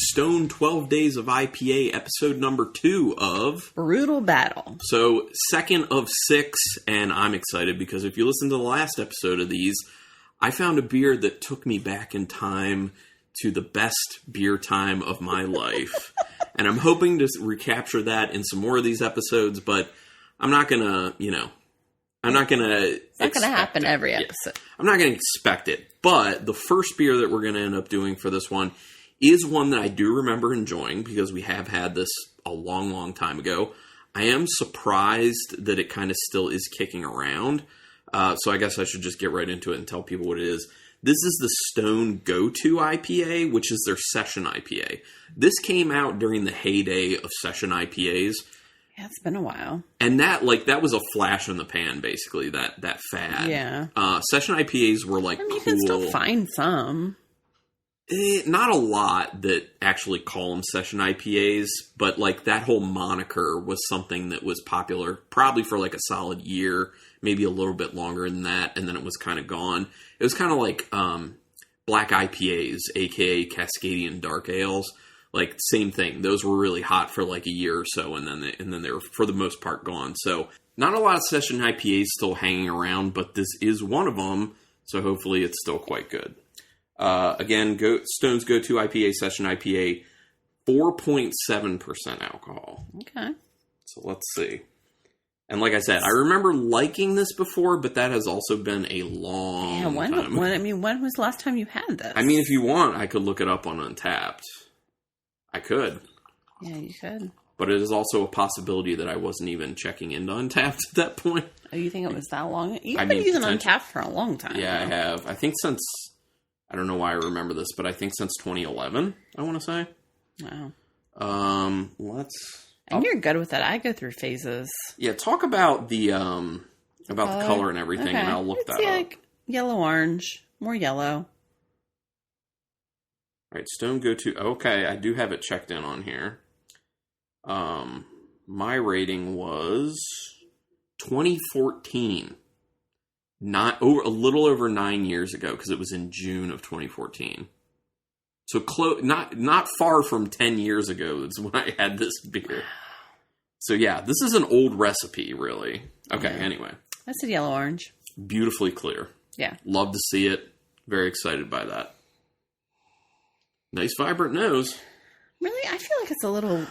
Stone 12 Days of IPA, episode number 2 of Brutal Battle. So, second of 6, and I'm excited because if you listen to the last episode of these, I found a beer that took me back in time to the best beer time of my life. And I'm hoping to recapture that in some more of these episodes, but I'm not going to, I'm not going to... It's not going to happen every episode. Yeah. I'm not going to expect it. But the first beer that we're going to end up doing for this one is one that I do remember enjoying because we have had this a long, long time ago. I am surprised that it kind of still is kicking around. So I guess I should just get right into it and tell people what it is. This is the Stone Go-To IPA, which is their Session IPA. This came out during the heyday of Session IPAs. Yeah, it's been a while. And that was a flash in the pan, basically, that fad. Yeah. Session IPAs were cool. You can still find some. Not a lot that actually call them Session IPAs, but that whole moniker was something that was popular probably for a solid year, maybe a little bit longer than that, and then it was kind of gone. It was kind of like black IPAs, aka Cascadian Dark Ales. Same thing. Those were really hot for a year or so, and then they were for the most part gone. So not a lot of Session IPAs still hanging around, but this is one of them. So hopefully it's still quite good. Again, Stone's Go-To IPA, Session IPA, 4.7% alcohol. Okay. So let's see. And like I said, I remember liking this before, but that has also been a long time. When was the last time you had this? I mean, if you want, I could look it up on Untapped. I could. Yeah, you could. But it is also a possibility that I wasn't even checking into Untapped at that point. Oh, you think it was that long? You've been using Untapped for a long time. Yeah, I have. I think since... I don't know why I remember this, but I think since 2011, I want to say. Wow. And you're good with that. I go through phases. Yeah, talk about the color and everything, and I'll look that up. Yellow-orange. More yellow. All right, Stone Go-To. Okay, I do have it checked in on here. My rating was 2014. A little over 9 years ago, because it was in June of 2014. So not far from 10 years ago is when I had this beer. So yeah, this is an old recipe, really. Okay, yeah. Anyway. I said yellow-orange. Beautifully clear. Yeah. Love to see it. Very excited by that. Nice vibrant nose. Really? I feel like it's a little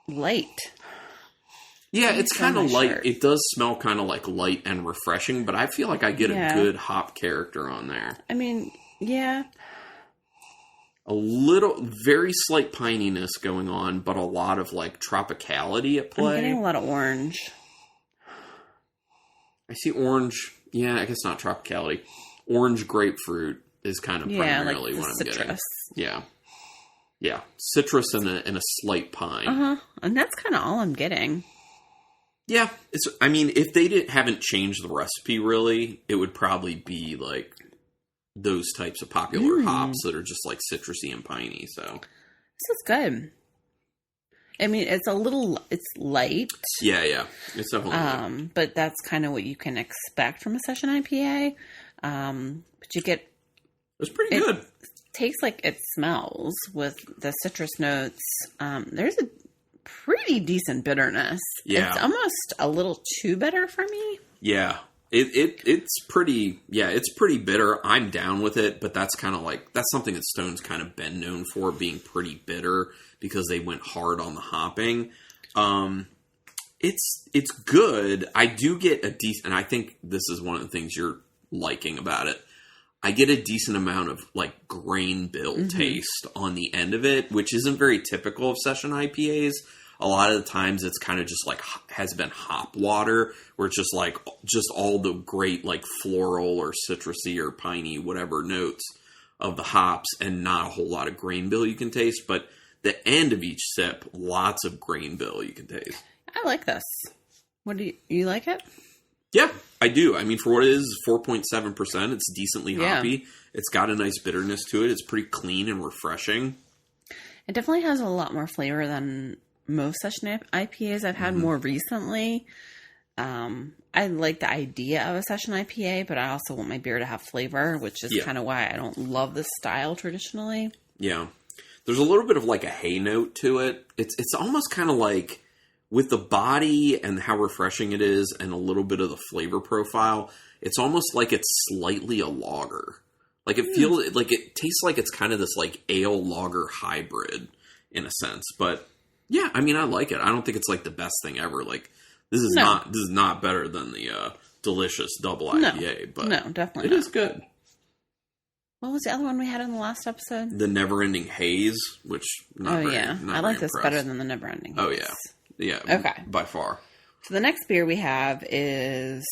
light. Yeah, it's kind of light. Shirt. It does smell kind of light and refreshing, but I feel like I get a good hop character on there. I mean, yeah. A little, very slight pininess going on, but a lot of tropicality at play. I'm getting a lot of orange. I see orange. Yeah, I guess not tropicality. Orange grapefruit is kind of primarily what I'm getting. Yeah. Yeah. Citrus and a slight pine. Uh-huh. And that's kind of all I'm getting. Yeah, if they haven't changed the recipe really, it would probably be those types of popular hops that are just citrusy and piney. So this is good. I mean, it's light. Yeah, it's definitely light. But that's kind of what you can expect from a Session IPA. But you get it's pretty good. It tastes like it smells with the citrus notes. There's a pretty decent bitterness. Yeah. It's almost a little too bitter for me. Yeah. It's pretty bitter. I'm down with it, but that's kind of that's something that Stone's kind of been known for, being pretty bitter because they went hard on the hopping. It's good. I do get a decent, and I think this is one of the things you're liking about it. I get a decent amount of grain bill taste on the end of it, which isn't very typical of Session IPAs. A lot of the times it's kind of just has been hop water, where it's just all the great floral or citrusy or piney, whatever notes of the hops, and not a whole lot of grain bill you can taste. But the end of each sip, lots of grain bill you can taste. I like this. What do you like it? Yeah, I do. I mean, for what it is, 4.7%, it's decently hoppy. It's got a nice bitterness to it. It's pretty clean and refreshing. It definitely has a lot more flavor than most Session IPAs I've had more recently. I like the idea of a Session IPA, but I also want my beer to have flavor, which is kind of why I don't love this style traditionally. Yeah. There's a little bit of like a hay note to it. It's almost kind of like with the body and how refreshing it is and a little bit of the flavor profile, it's almost like it's slightly a lager. Like it feels like it tastes like it's kind of this like ale lager hybrid in a sense. But yeah, I mean, I like it. I don't think it's like the best thing ever. Like this is not better than the delicious double IPA, but no, definitely it is good. What was the other one we had in the last episode? The Never Ending Haze, which not I like this better than the Never Ending Haze. Oh yeah, okay, by far. So the next beer we have is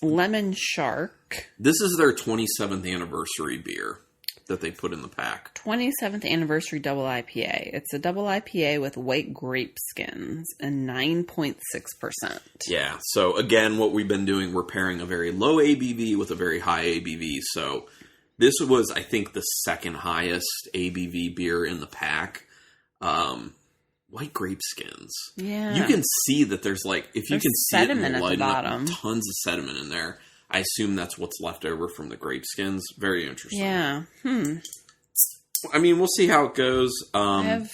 Lemon Shark. This is their 27th anniversary beer that they put in the pack. 27th anniversary double IPA. It's a double IPA with white grape skins and 9.6%. Yeah. So again, what we've been doing, we're pairing a very low ABV with a very high ABV. So this was, I think, the second highest ABV beer in the pack. White grape skins. Yeah. You can see that there's like, if you can see it in the light, tons of sediment in there. I assume that's what's left over from the grape skins. Very interesting. Yeah. I mean, we'll see how it goes. I'm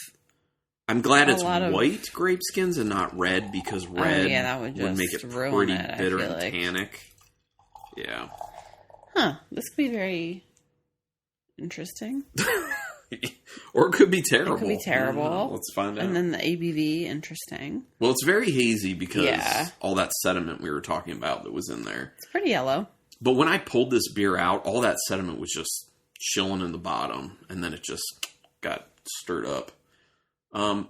glad it's white grape skins and not red, because red would make it pretty bitter and tannic. Yeah. Huh. This could be very interesting. Or it could be terrible. It could be terrible. Let's find out. And then the ABV, interesting. Well, it's very hazy because all that sediment we were talking about that was in there. It's pretty yellow. But when I pulled this beer out, all that sediment was just chilling in the bottom, and then it just got stirred up.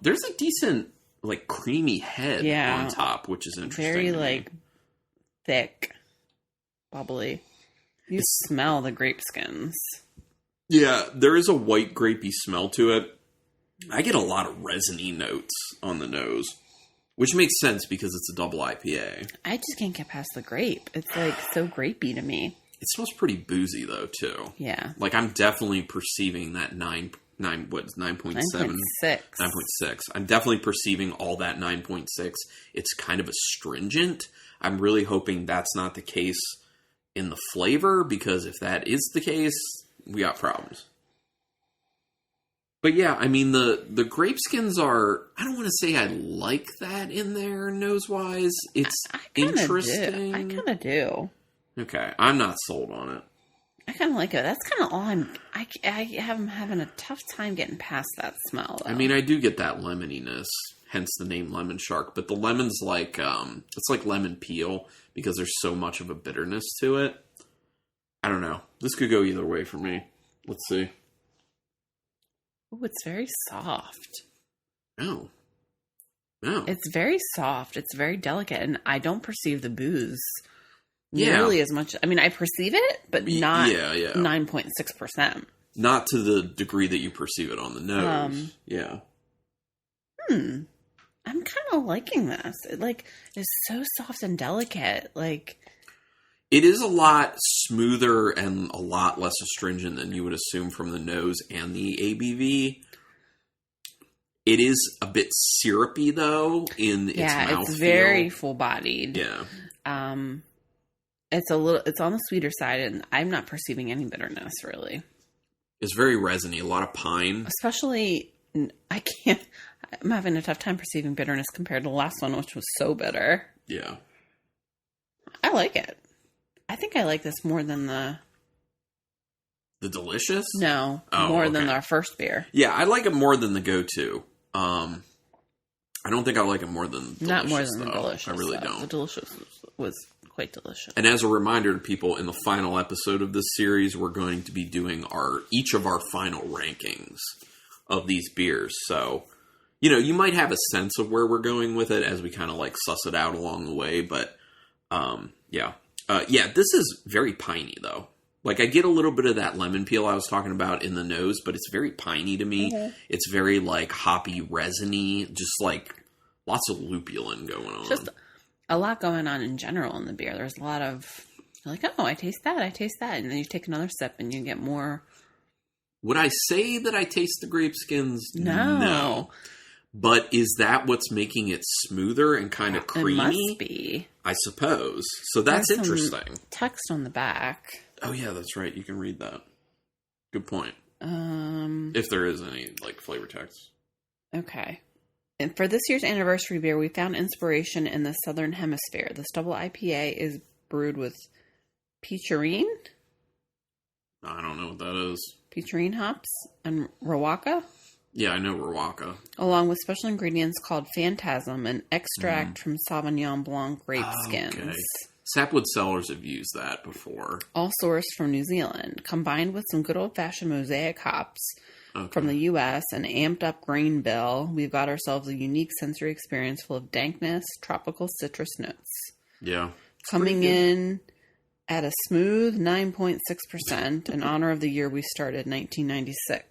There's a decent, like, creamy head on top, which is interesting. Very, like, thick, bubbly. You smell the grape skins. Yeah, there is a white grapey smell to it. I get a lot of resiny notes on the nose, which makes sense because it's a double IPA. I just can't get past the grape. It's like so grapey to me. It smells pretty boozy though too. Yeah, like I'm definitely perceiving that 9.7, 9.6. I'm definitely perceiving all that 9.6. It's kind of astringent. I'm really hoping that's not the case in the flavor, because if that is the case, we got problems. But yeah, I mean, the grape skins are, I don't want to say I like that in there nose-wise. It's interesting. I kind of do. Okay, I'm not sold on it. I kind of like it. That's kind of all I am having a tough time getting past that smell, though. I mean, I do get that lemoniness, hence the name Lemon Shark. But the lemon's like, it's like lemon peel because there's so much of a bitterness to it. I don't know. This could go either way for me. Let's see. Oh, it's very soft. Oh. It's very soft. It's very delicate, and I don't perceive the booze nearly as much. I mean, I perceive it, but not 9.6%. Not to the degree that you perceive it on the nose. I'm kind of liking this. It is so soft and delicate. It is a lot smoother and a lot less astringent than you would assume from the nose and the ABV. It is a bit syrupy, though, in its mouthfeel. Yeah, it's very full-bodied. Yeah. It's on the sweeter side, and I'm not perceiving any bitterness, really. It's very resiny, a lot of pine. Especially, I'm having a tough time perceiving bitterness compared to the last one, which was so bitter. Yeah. I like it. I think I like this more than the Delicious? No, more than our first beer. Yeah, I like it more than the go-to. I don't think I like it more than Delicious. Not more than the Delicious. I really don't. The Delicious was quite delicious. And as a reminder to people, in the final episode of this series, we're going to be doing each of our final rankings of these beers. So, you might have a sense of where we're going with it as we kind of suss it out along the way. But, this is very piney, though. I get a little bit of that lemon peel I was talking about in the nose, but it's very piney to me. Mm-hmm. It's very, hoppy, resiny, just, lots of lupulin going on. Just a lot going on in general in the beer. There's a lot of, I taste that. And then you take another sip and you get more. Would I say that I taste the grape skins? No. But is that what's making it smoother and kind of creamy? It must be. I suppose. So that's interesting. Text on the back. Oh, yeah, that's right. You can read that. Good point. If there is any, like, flavor text. Okay. And for this year's anniversary beer, we found inspiration in the Southern Hemisphere. This double IPA is brewed with peacherine. I don't know what that is. Peacherine hops and Rawaka. Yeah, I know Rawaka. Along with special ingredients called Phantasm and extract from Sauvignon Blanc grape skins. Okay. Sapwood Cellars have used that before. All sourced from New Zealand, combined with some good old-fashioned mosaic hops from the U.S. and amped up grain bill. We've got ourselves a unique sensory experience full of dankness, tropical citrus notes. Yeah. Coming in at a smooth 9.6% in honor of the year we started, 1996.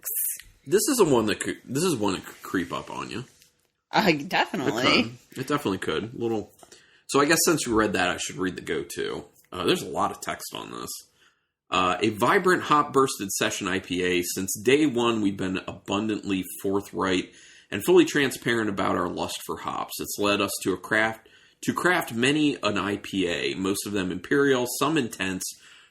This is one that could creep up on you. Definitely. It definitely could. So I guess since you read that, I should read the go-to. There's a lot of text on this. A vibrant hop-bursted session IPA. Since day one, we've been abundantly forthright and fully transparent about our lust for hops. It's led us to craft many an IPA, most of them imperial, some intense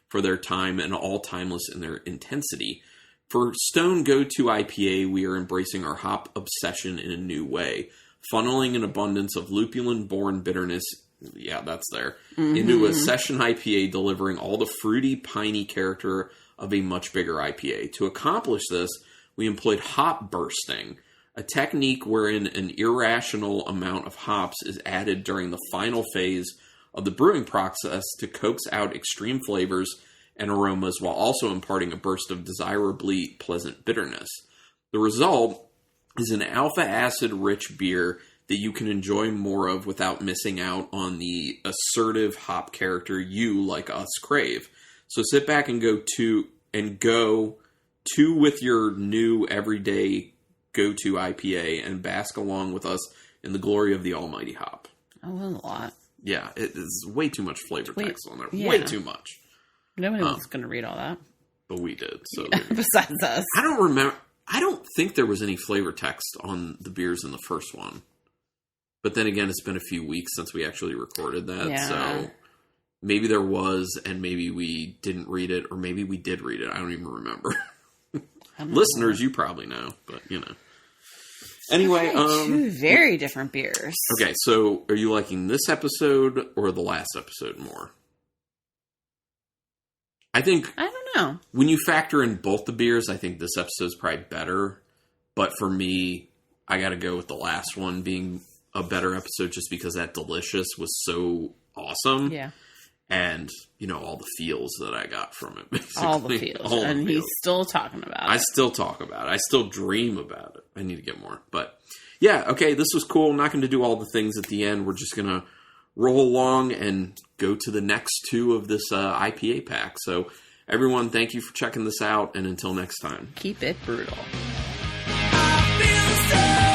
for their time and all timeless in their intensity. For Stone Go-To IPA, we are embracing our hop obsession in a new way, funneling an abundance of lupulin-born bitterness, that's there, into a session IPA, delivering all the fruity, piney character of a much bigger IPA. To accomplish this, we employed hop bursting, a technique wherein an irrational amount of hops is added during the final phase of the brewing process to coax out extreme flavors and aromas while also imparting a burst of desirably pleasant bitterness. The result is an alpha acid-rich beer that you can enjoy more of without missing out on the assertive hop character you, like us, crave. So sit back and go with your new everyday go-to IPA and bask along with us in the glory of the almighty hop. Oh, a lot. Yeah, it is way too much flavor text on there. Yeah. Way too much. Nobody was going to read all that. But we did. So besides us. I don't remember. I don't think there was any flavor text on the beers in the first one. But then again, it's been a few weeks since we actually recorded that. Yeah. So maybe there was, and maybe we didn't read it, or maybe we did read it. I don't even remember. Listeners, you probably know, but you know. Anyway, two very different beers. Okay, so are you liking this episode or the last episode more? I don't know. When you factor in both the beers, I think this episode's probably better. But for me, I got to go with the last one being a better episode just because that Delicious was so awesome. Yeah. And, you know, all the feels that I got from it, basically. All the feels. And he's still talking about it. I still talk about it. I still dream about it. I need to get more. But, yeah, okay, this was cool. I'm not going to do all the things at the end. We're just going to roll along and go to the next two of this IPA pack. So, everyone, thank you for checking this out. And until next time. Keep it brutal. I feel so